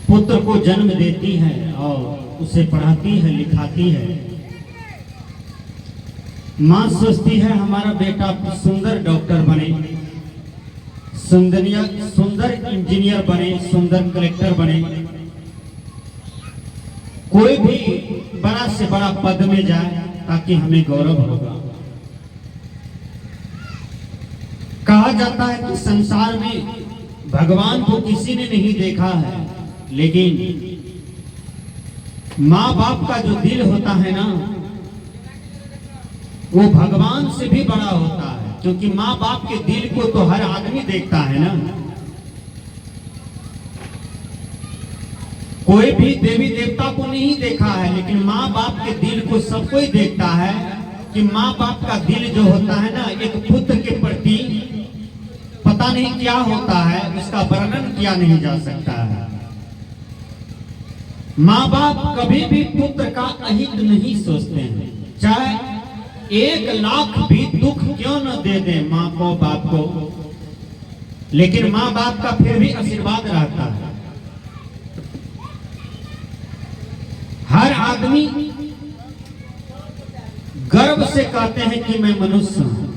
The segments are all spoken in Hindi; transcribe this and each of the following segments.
पुत्र को जन्म देती है और उसे पढ़ाती है, लिखाती है। माँ सोचती है हमारा बेटा सुंदर डॉक्टर बने, सुंदर इंजीनियर बने, सुंदर कलेक्टर बने, कोई भी बड़ा से बड़ा पद में जाए ताकि हमें गौरव होगा। कहा जाता है कि संसार में भगवान को किसी ने नहीं देखा है, लेकिन माँ बाप का जो दिल होता है ना, वो भगवान से भी बड़ा होता है, क्योंकि माँ बाप के दिल को तो हर आदमी देखता है ना। कोई भी देवी देवता को नहीं देखा है, लेकिन माँ बाप के दिल को सब कोई देखता है कि माँ बाप का दिल जो होता है ना, एक पुत्र के प्रति पता नहीं क्या होता है, उसका वर्णन किया नहीं जा सकता है। माँ बाप कभी भी पुत्र का अहित नहीं सोचते हैं, चाहे 1,00,000 भी दुख क्यों न दे दे माँ को, बाप को, लेकिन माँ बाप का फिर भी आशीर्वाद रहता है। हर आदमी गर्व से कहते हैं कि मैं मनुष्य हूं,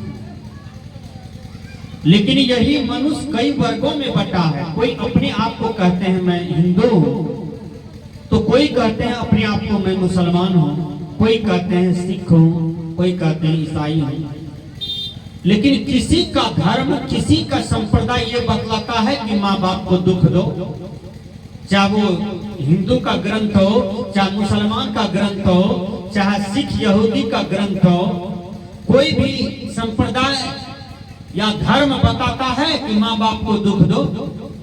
लेकिन यही मनुष्य कई वर्गों में बटा है। कोई अपने आप को कहते हैं मैं हिंदू हूं, तो कोई कहते हैं अपने आप को मैं मुसलमान हूं, कोई कहते हैं सिख हूं, कोई कहते हैं ईसाई हूं। लेकिन किसी का धर्म, किसी का संप्रदाय ये बतलाता है कि माँ बाप को दुख दो, चाहे वो हिंदू का ग्रंथ हो, चाहे मुसलमान का ग्रंथ हो, चाहे सिख यहूदी का ग्रंथ हो, कोई भी संप्रदाय या धर्म बताता है कि माँ बाप को दुख दो?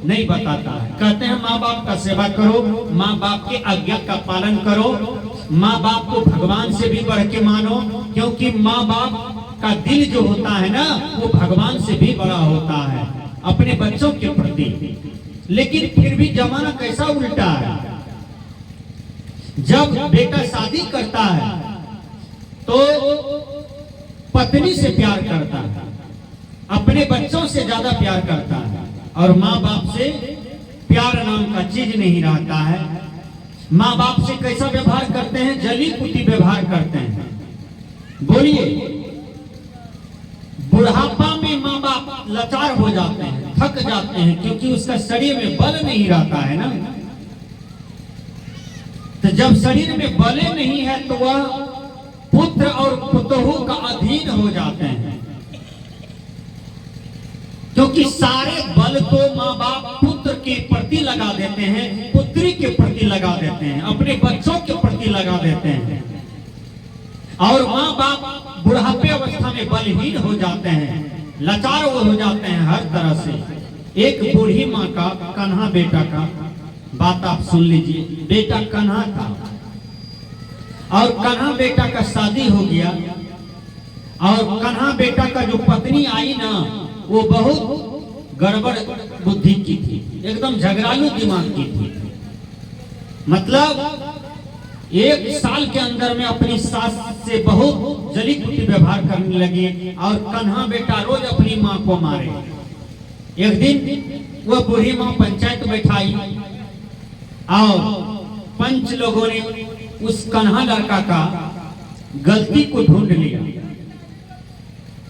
नहीं बताता है। कहते हैं माँ बाप का सेवा करो, माँ बाप के आज्ञा का पालन करो, माँ बाप को भगवान से भी बढ़ के मानो, क्योंकि माँ बाप का दिल जो होता है ना, वो भगवान से भी बड़ा होता है अपने बच्चों के प्रति। लेकिन फिर भी जमाना कैसा उल्टा है। जब बेटा शादी करता है तो पत्नी से प्यार करता है, अपने बच्चों से ज्यादा प्यार करता है, और माँ बाप से प्यार नाम का चीज नहीं रहता है। माँ बाप से कैसा व्यवहार करते हैं? जली पुती व्यवहार करते हैं। बोलिए, बुढ़ापा में माँ बाप लाचार हो जाते हैं, थक जाते हैं, क्योंकि उसका शरीर में बल नहीं रहता है ना। तो जब शरीर में बल नहीं है तो वह पुत्र और पुतोहू का अधीन हो जाते हैं, क्योंकि सारे बल तो माँ बाप पुत्र के प्रति लगा देते हैं, पुत्री के प्रति लगा देते हैं, अपने बच्चों के प्रति लगा देते हैं, और माँ बाप बुढ़ापे अवस्था में बलहीन हो जाते हैं, लाचार हो जाते हैं हर तरह से। एक बूढ़ी माँ का कन्हा बेटा का बात आप सुन लीजिए। बेटा कन्हा था और कन्हा बेटा का शादी हो गया, और कन्हा बेटा का जो पत्नी आई ना, वो बहुत गड़बड़ बुद्धि की थी, एकदम झगड़ालू दिमाग की थी। मतलब 1 साल के अंदर में अपनी सास से बहुत जली पुती व्यवहार करने लगी, और कन्हा बेटा रोज अपनी माँ को मारे। एक दिन वह बूढ़ी माँ पंचायत बैठाई और पंच लोगों ने उस कन्हा लड़का का गलती को ढूंढ लिया।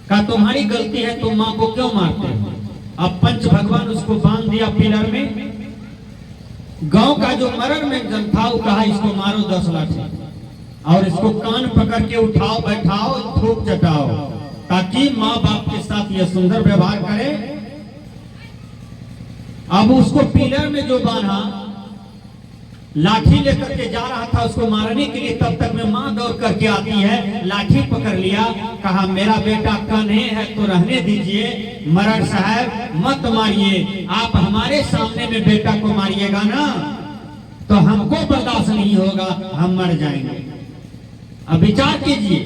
कहा तुम्हारी गलती है, तुम माँ को क्यों मारते हो? अब पंच भगवान उसको बांध दिया पिलर में। गांव का जो मरण में जन था, वो कहा इसको मारो 10 लाठी, और इसको कान पकड़ के उठाओ, बैठाओ, थूक चटाओ, ताकि माँ बाप के साथ यह सुंदर व्यवहार करे। अब उसको पिलर में जो बांधा, लाठी लेकर के जा रहा था उसको मारने के लिए, तब तक में माँ दौड़ करके आती है, लाठी पकड़ लिया, कहा मेरा बेटा कन्हे है तो रहने दीजिए, मरण साहब मत मारिए, आप हमारे सामने में बेटा को मारिएगा ना तो हमको बर्दाश्त नहीं होगा, हम मर जाएंगे। अब विचार कीजिए,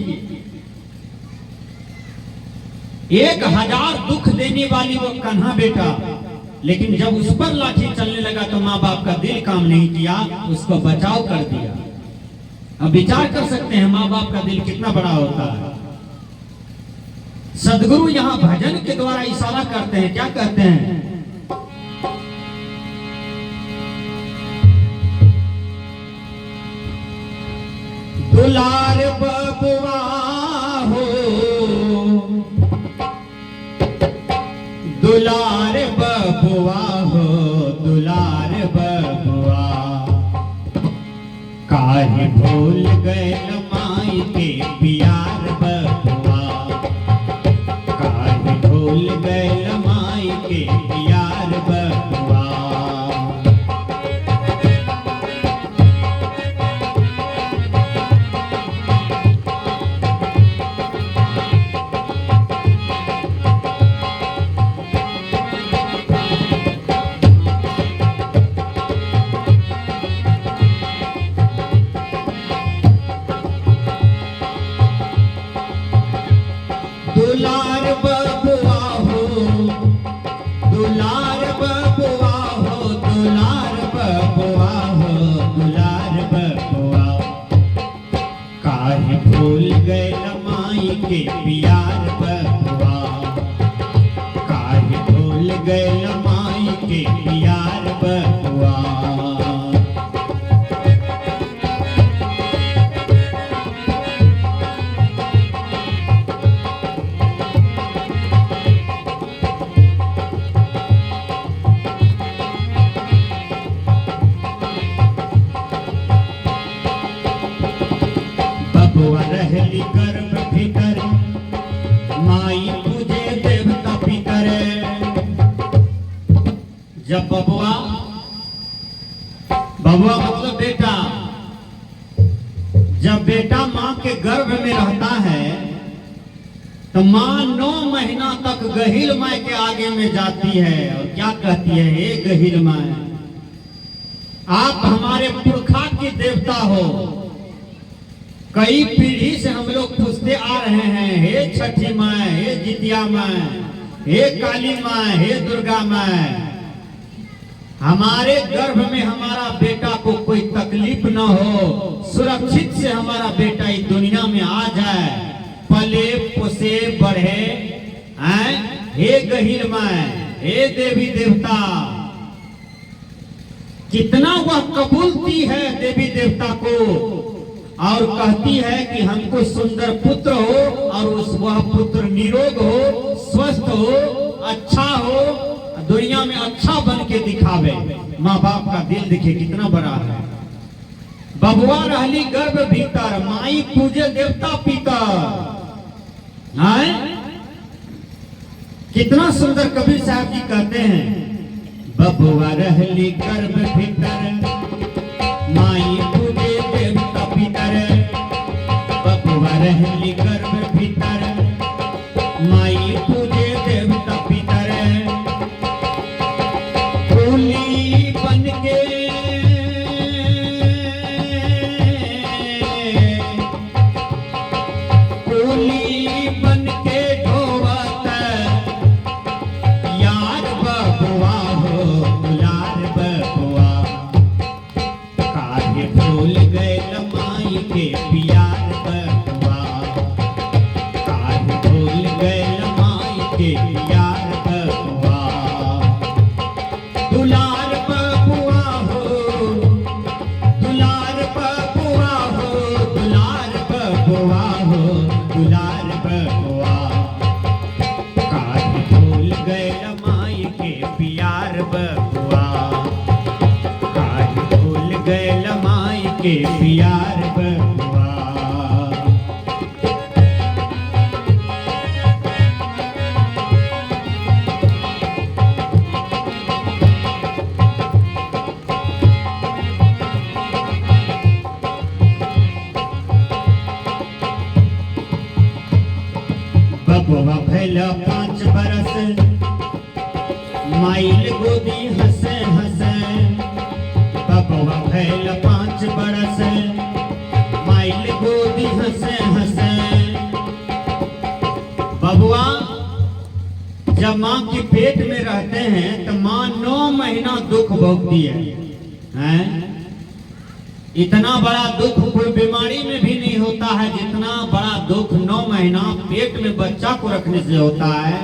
1000 दुख देने वाली वो कन्हा बेटा, लेकिन जब उस पर लाठी चलने लगा तो माँ बाप का दिल काम नहीं किया, उसको बचाव कर दिया। अब विचार कर सकते हैं माँ बाप का दिल कितना बड़ा होता है। सदगुरु यहाँ भजन के द्वारा इशारा करते हैं, क्या कहते हैं? भूल गए माई के प्यार बबुआ, काहे भूल गए माई के प्यार बबुआ। दुलार बबुआ हो, दुलार बबुआ हो, दुलार बबुआ हो, दुलार बबुआ, काहे भूल गए माई के प्यार बबुआ, काहे भूल गए माई के प्यार बबुआ। बबुआ रहली गर्भ भीतर, माई पूजे देवता पितर। जब बबुआ, बबुआ मतलब बेटा, जब बेटा माँ के गर्भ में रहता है तो माँ 9 महीना तक गहिल माँ के आगे में जाती है और क्या कहती है, हे गहिल माँ, आप हमारे पुरखा के देवता हो। कई पीढ़ी से हम लोग पूछते आ रहे हैं, हे छठी माँ, हे जितिया माँ, हे काली माँ, हे दुर्गा माँ, हमारे गर्भ में हमारा बेटा को कोई तकलीफ न हो, सुरक्षित से हमारा बेटा इस दुनिया में आ जाए, पले पोसे बढ़े। हे गहिल माँ, हे देवी देवता, कितना वह कबूलती है देवी देवता को और कहती है कि हमको सुंदर पुत्र हो और उस वह पुत्र निरोग हो, स्वस्थ हो, अच्छा हो, दुनिया में अच्छा बन के दिखावे। माँ बाप का दिल देखिए कितना बड़ा है। बबुआ रहली गर्भ भीतर, माई पूजे देवता पितर। कितना सुंदर कबीर साहब जी कहते हैं, बबुआ रहली गर्भ भीतर, माई पूजे देवता पितर। बबुआ रहली गर्भ भीतर, माई पूजे देवता पितर। फूली बन के फूली बन के ढोवत यार बबुआ हो, दुलार बबुआ, काहे भूल गए माई के प्यार बबुआ, काहे भूल गए माई के प्यार बबुआ। दुलार बबुआ हो, दुलार बबुआ हो, दुलार बबुआ हो, दुलार बबुआ, काहे भूल गए माई के प्यार बबुआ, काहे भूल गए माई के प्यार बबुआ। बबुआ भैल 5 बरस, माइल गोदी हंसे हंसे। बबुआ भैल 5 बरस, माइल गोदी हंसे हंसे। बबुआ जब माँ के पेट में रहते हैं तो माँ 9 महीना दुख भोगती है। इतना बड़ा दुख कोई बीमारी में भी नहीं होता है जितना बड़ा दुख 9 महीना पेट में बच्चा को रखने से होता है।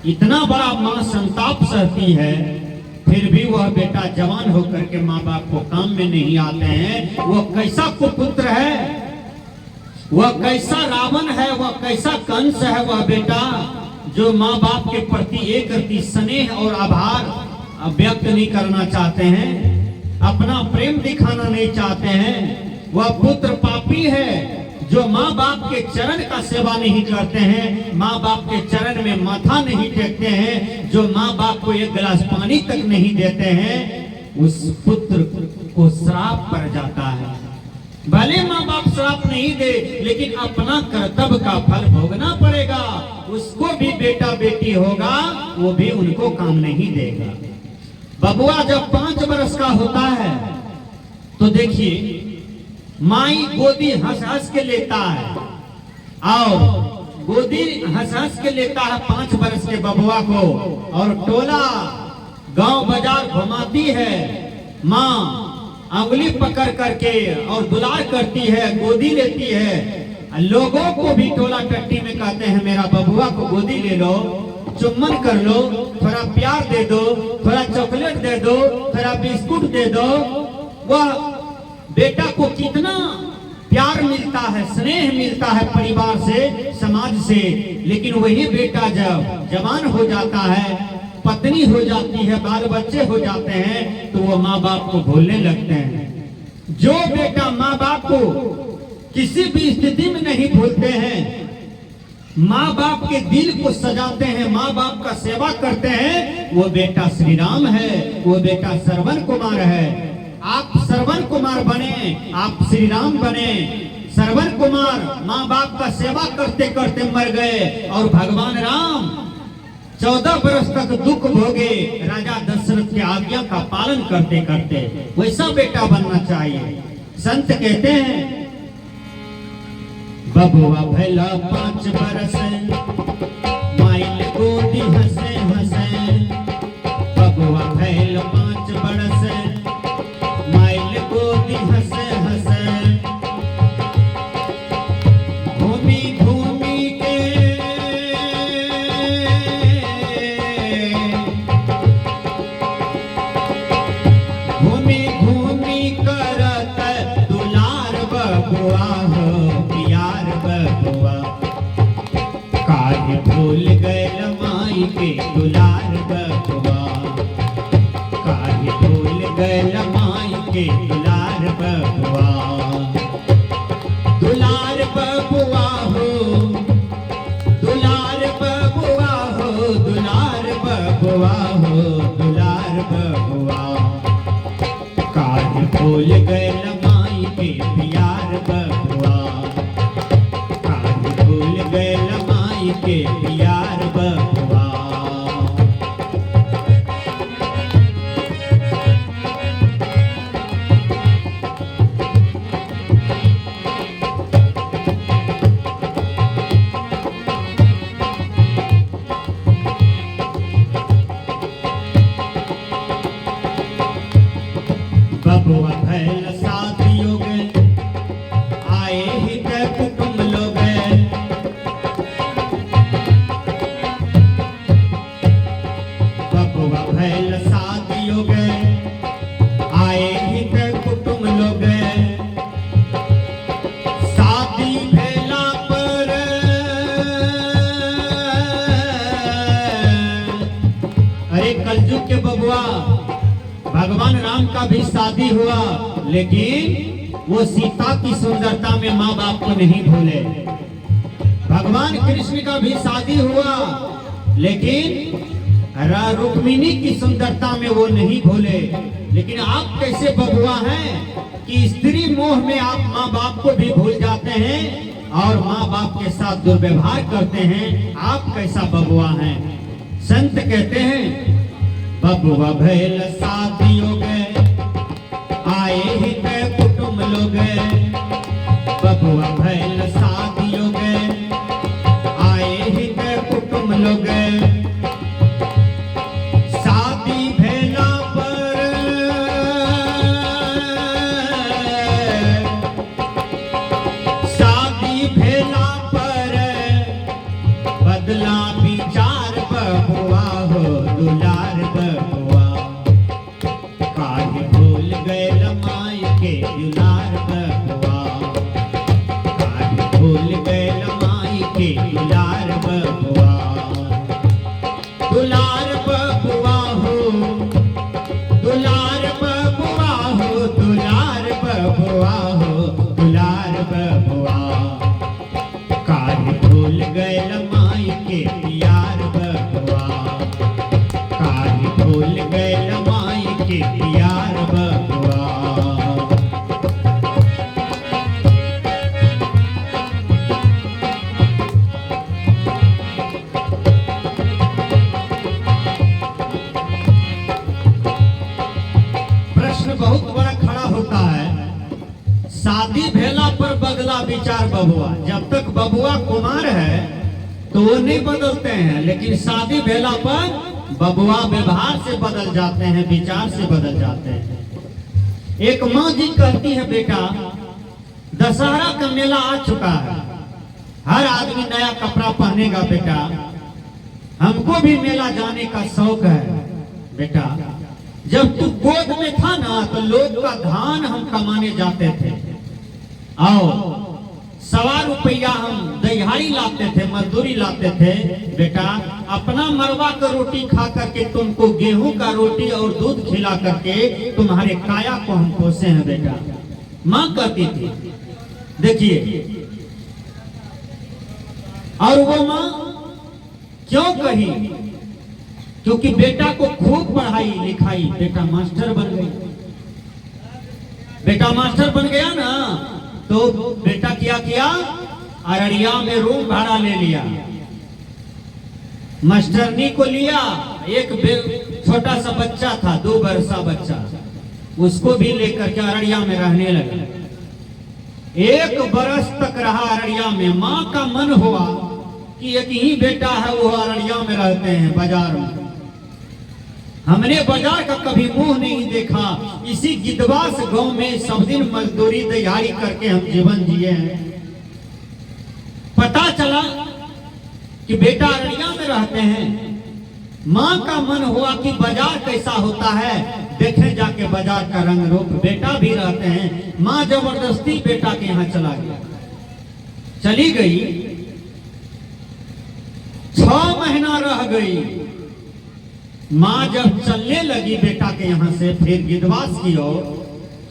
इतना बड़ा माँ संताप सहती है, फिर भी वह बेटा जवान होकर के माँ बाप को काम में नहीं आते हैं। वह कैसा कुपुत्र है, वह कैसा रावण है, वह कैसा कंस है वह बेटा, जो माँ बाप के प्रति एक रति स्नेह और आभार व्यक्त नहीं करना चाहते हैं, अपना प्रेम दिखाना नहीं चाहते हैं। वह पुत्र पापी है जो माँ बाप के चरण का सेवा नहीं करते हैं, माँ बाप के चरण में माथा नहीं टेकते हैं, जो माँ बाप को एक गिलास पानी तक नहीं देते हैं, उस पुत्र को श्राप पड़ जाता है। भले माँ बाप श्राप नहीं दे, लेकिन अपना कर्तव्य का फल भोगना पड़ेगा। उसको भी बेटा बेटी होगा, वो भी उनको काम नहीं देगा। बबुआ जब 5 वर्ष का होता है तो देखिए माई गोदी हंस हंस के लेता है, और गोदी हंस हंस के लेता है 5 वर्ष के बबुआ को, और टोला गांव बाजार घुमाती है। माँ अंगुली पकड़ करके और दुलार करती है, गोदी लेती है। लोगों को भी टोला टट्टी में कहते हैं मेरा बबुआ को गोदी ले लो, चुम्बन कर लो, थोड़ा प्यार दे दो, थोड़ा चॉकलेट दे दो, थोड़ा बिस्कुट दे दो। वह बेटा को कितना प्यार मिलता है, स्नेह मिलता है परिवार से, समाज से। लेकिन वही बेटा जब जवान हो जाता है, पत्नी हो जाती है, बाल बच्चे हो जाते हैं, तो वो माँ बाप को भूलने लगते हैं। जो बेटा माँ बाप को किसी भी स्थिति में नहीं भूलते हैं, माँ बाप के दिल को सजाते हैं, माँ बाप का सेवा करते हैं, वो बेटा श्री राम है, वो बेटा श्रवण कुमार है। आप श्रवण कुमार बने, आप श्री राम बने। श्रवण कुमार माँ बाप का सेवा करते करते मर गए, और भगवान राम 14 वर्ष तक दुख भोगे राजा दशरथ की आज्ञा का पालन करते करते। वैसा बेटा बनना चाहिए। संत कहते हैं बबुआ भैला 5 वर्ष, माइल गोदी हंसे हंसे। बबुआ भैल 5 वर्ष, माइल गोदी हंसे हंसे। घूमी घूमी के घूमी घूमी करत दुलार बबुआ हो प्यार बबुआ। काहे भूल गए माई के दुलार बबुआ, काहे भूल गए माई के दुलार बबुआ। दुलार बबुआ हो, दुलार बबुआ हो, दुलार बबुआ हो, दुलार बबुआ। काहे भूल गए माई के प्यार बबुआ, काहे भूल गए माई के प्यार बबुआ। बबुआ भैल शादियों में आए ही के कुटुंब लोग। बबुआ भैल शादियों में आए ही के कुटुंब लोग। शादी भेला पर अरे कलयुग के बबुआ भगवान राम का भी शादी हुआ, लेकिन वो सीता की सुंदरता में माँ बाप को नहीं भूले। भगवान कृष्ण का भी शादी हुआ, लेकिन रुक्मिणी की सुंदरता में वो नहीं भूले। लेकिन आप कैसे बबुआ हैं कि स्त्री मोह में आप माँ बाप को भी भूल जाते हैं और माँ बाप के साथ दुर्व्यवहार करते हैं। आप कैसा बबुआ हैं? संत कहते हैं बबुआ भैल शादियों गए आए ही के कुटुंब लोग। बबुआ भैल शादियों गए आए ही के कुटुंब लोग। शादी भेला पर शादी भेला पर बदला विचार बबुआ हो दुलार बबुआ। काहे भूल गए माई के दुलार बबुआ, के प्यार बबुआ। प्रश्न बहुत बड़ा खड़ा होता है, शादी भेला पर बदला विचार बबुआ। जब तक बबुआ कुमार है तो वो नहीं बदलते हैं, लेकिन शादी भेला पर बबुआ व्यवहार से बदल जाते हैं, विचार से बदल जाते हैं। एक माँ जी कहती है, बेटा दशहरा का मेला आ चुका है, हर आदमी नया कपड़ा पहनेगा बेटा, हमको भी मेला जाने का शौक है। बेटा जब तू गोद में था ना तो लोग का धान हम कमाने जाते थे, और ₹1.25 हम दिहाड़ी लाते थे, मजदूरी लाते थे। बेटा अपना मरवा का रोटी खा करके तुमको गेहूं का रोटी और दूध खिला करके तुम्हारे काया को हम पोसे हैं बेटा, माँ कहती थी। देखिए, और वो माँ क्यों कही? क्योंकि बेटा को खूब पढ़ाई लिखाई, बेटा मास्टर बन गई। बेटा मास्टर बन गया ना तो बेटा क्या किया, अररिया में रूम भाड़ा ले लिया, मास्टरनी को लिया, एक छोटा सा बच्चा था 2 वर्षा बच्चा, उसको भी लेकर के अररिया में रहने लगा। 1 बरस तक रहा अररिया में। माँ का मन हुआ कि एक ही बेटा है, वो अररिया में रहते हैं बाजार में, हमने बाजार का कभी मुंह नहीं देखा। इसी गिद्धवास गांव में सब दिन मजदूरी दिहाड़ी करके हम जीवन जिए हैं। पता चला कि बेटा अररिया में रहते हैं। माँ का मन हुआ कि बाजार कैसा होता है, देखे जाके बाजार का रंग रूप। बेटा भी रहते हैं। माँ जबरदस्ती बेटा के यहाँ चला गया, चली गई। 6 महीना रह गई। माँ जब चलने लगी बेटा के यहाँ से फिर गिद्धवास की ओर,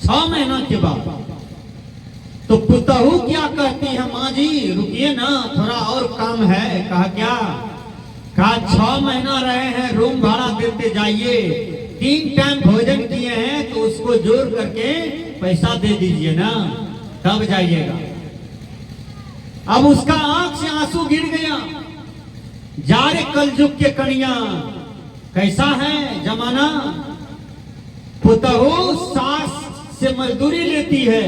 6 महीना के बाद, तो पुतहू क्या कहती है, माँ जी रुकिए ना, थोड़ा और काम है। कहा क्या? कहा 6 महीना रहे हैं, रूम भाड़ा देते जाइए, 3 टाइम भोजन किए हैं तो उसको जोड़ करके पैसा दे दीजिए ना, तब जाइएगा। अब उसका आंख से आंसू गिर गया। जा रे कलयुग के कनिया, कैसा है जमाना, पुतहू सास से मजदूरी लेती है,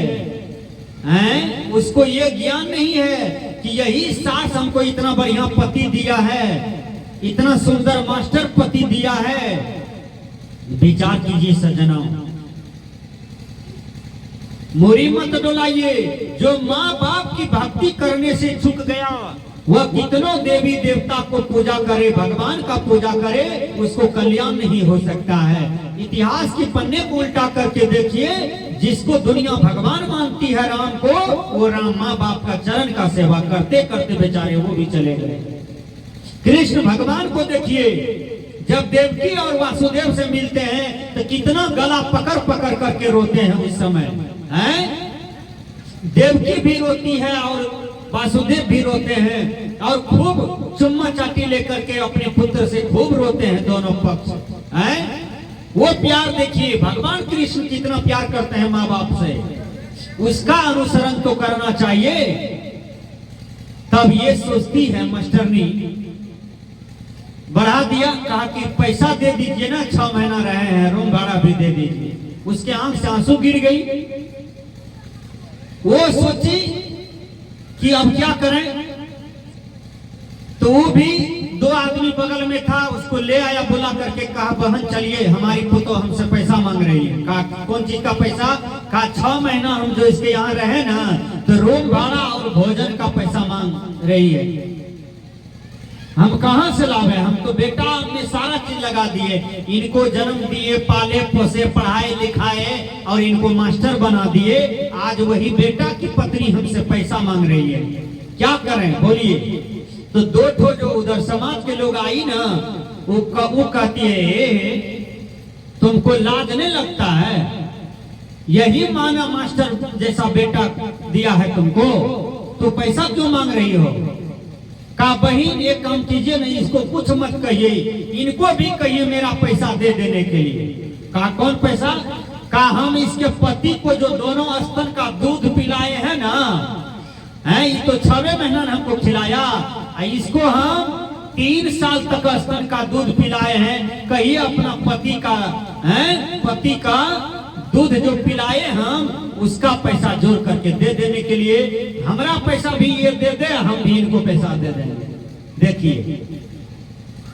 हैं? उसको ये ज्ञान नहीं है कि यही सास हमको इतना बढ़िया पति दिया है, इतना सुंदर मास्टर पति दिया है। विचार कीजिए सज्जनों, मोरी मत डोलाइए। जो माँ बाप की भक्ति करने से चूक गया, वह कितनों देवी देवता को पूजा करे, भगवान का पूजा करे, उसको कल्याण नहीं हो सकता है। इतिहास के पन्ने को उल्टा करके देखिए, जिसको दुनिया भगवान मानती है राम को, वो राम माँ बाप का चरण का सेवा करते करते बेचारे वो भी चले गए। कृष्ण भगवान को देखिए, जब देवकी और वासुदेव से मिलते हैं तो कितना गला पकड़ पकड़ करके रोते हैं उस समय, हैं? देवकी भी रोती है और वासुदेव भी रोते हैं, और खूब चुम्मा चाटी लेकर के अपने पुत्र से खूब रोते हैं दोनों पक्ष, हैं? वो प्यार देखिए, भगवान कृष्ण कितना प्यार करते हैं माँ बाप से, उसका अनुसरण तो करना चाहिए। तब ये सोचती है मास्टरनी, बढ़ा दिया, कहा कि पैसा दे दीजिए ना, 6 महीना रहे हैं, रूम भाड़ा भी दे दीजिए। उसके आंख से आंसू गिर गई। वो सोची कि अब क्या करें, तो वो भी 2 आदमी बगल में था, उसको ले आया, बुला करके कहा, बहन चलिए, हमारी पुतो हमसे पैसा मांग रही है। कहा कौन चीज का पैसा? कहा 6 महीना हम जो इसके यहाँ रहे ना, तो रूम भाड़ा और भोजन का पैसा मांग रही है। हम कहाँ से लावे, हम तो बेटा हमने सारा चीज लगा दिए, इनको जन्म दिए, पाले पोसे, पढ़ाए लिखाए और इनको मास्टर बना दिए। आज वही बेटा की पत्नी हमसे पैसा मांग रही है, क्या करें बोलिए? तो 2 ठो जो उधर समाज के लोग आई ना, वो कहती है, तुमको लाज नहीं लगता है? यही माना मास्टर जैसा बेटा दिया है तुमको, तो पैसा क्यों मांग रही हो? कहा बहन एक काम कीजिए नहीं, इसको कुछ मत कहिए, इनको भी कहिए मेरा पैसा दे देने के लिए। का कौन पैसा? का हम इसके पति को जो दोनों स्तन का दूध पिलाए हैं ना, है ये तो 6वें महीना हमको खिलाया, इसको हम 3 साल तक स्तन का दूध पिलाए हैं। कहिए अपना पति का, है पति का दूध जो पिलाए हम उसका पैसा जोड़ करके दे देने के लिए हमारा पैसा भी ये दे दे, हम भी इनको पैसा दे देंगे। देखिए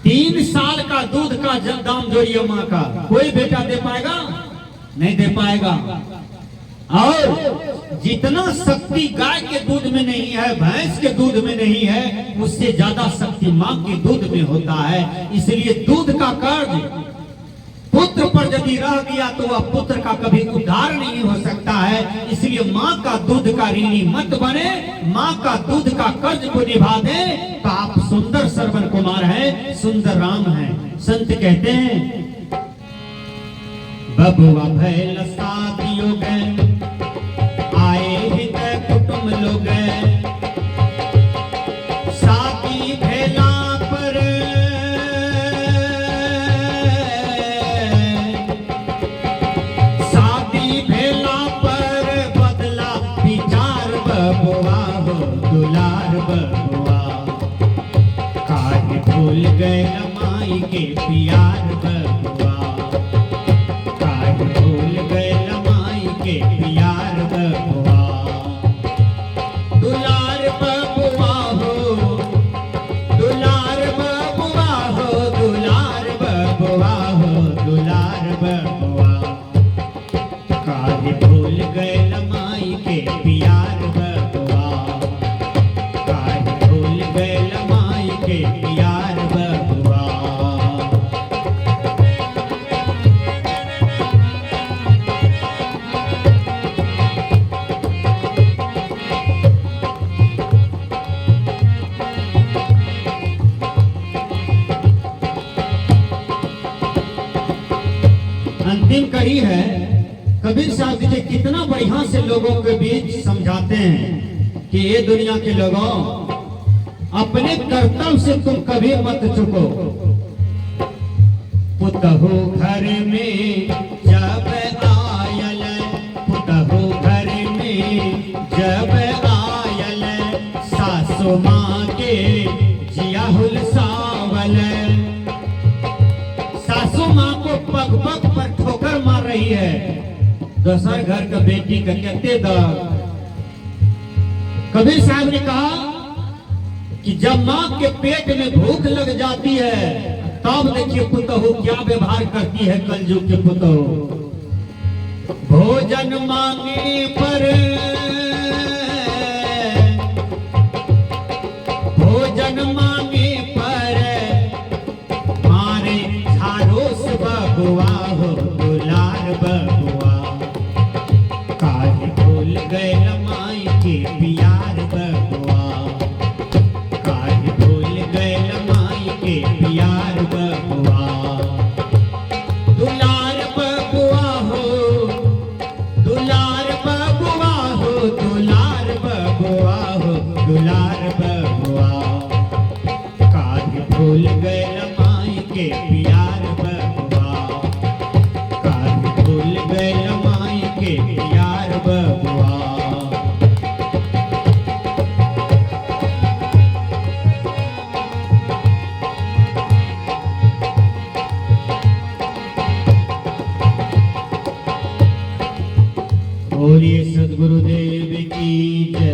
3 साल का दूध का दाम जोड़िए माँ का, कोई बेटा दे पाएगा? नहीं दे पाएगा। और जितना शक्ति गाय के दूध में नहीं है, भैंस के दूध में नहीं है, उससे ज्यादा शक्ति माँ के दूध में होता है। इसलिए दूध का कर्ज पुत्र पर यदि रह गया तो वह पुत्र का कभी उद्धार नहीं हो सकता है। इसलिए माँ का दूध का ऋणी मत बने, माँ का दूध का कर्ज को निभा दे तो आप सुंदर श्रवण कुमार हैं, सुंदर राम हैं। संत कहते हैं बबुआ भैल शादियों गए, आए हित कुटुंब लोग, शादी भेला पर बदला विचार बबुआ हो दुलार बबुआ, काहे भूल गए माई के प्यार बबुआ, काहे भूल गए माई के प्यार बबुआ, दुलार बबुआ हो, दुलार बबुआ हो, दुलार बबुआ हो, दुलार बबुआ, काहे भूल गए माई के प्यार बबुआ, काहे भूल गए माई के प्यार बबुआ। अंतिम कड़ी है, कबीर साहब जी कितना बढ़िया से लोगों के बीच समझाते हैं कि ये दुनिया के लोगों, अपने कर्तव्य से तुम कभी मत चुको। पुतहु घर में जब आयल, पुतहु घर में जब आयल, सासु माँ के जियाहुल सावल, सासू माँ को पग पग पर ठोकर मार रही है, दूसर घर का बेटी का कहते दर्द। कबीर साहब ने कहा कि जब माँ के पेट में भूख लग जाती है तब देखिए पुतहु क्या व्यवहार करती है कलयुग के पुतहु। भोजन मांगे पर, भोजन मांगे पर मारे झारोस बबुआ हो दुलार बबुआ, काहे भूल गए माई के प्यार बबुआ, काहे भूल गए माई के प्यार बबुआ, दुलार बबुआ हो, दुलार बबुआ हो, दुलार बबुआ हो, दुलार बबुआ, काहे भूल गए माई के प्यार बबुआ, काहे भूल गए माई के प्यार बबुआ। बोलिए सद्गुरुदेव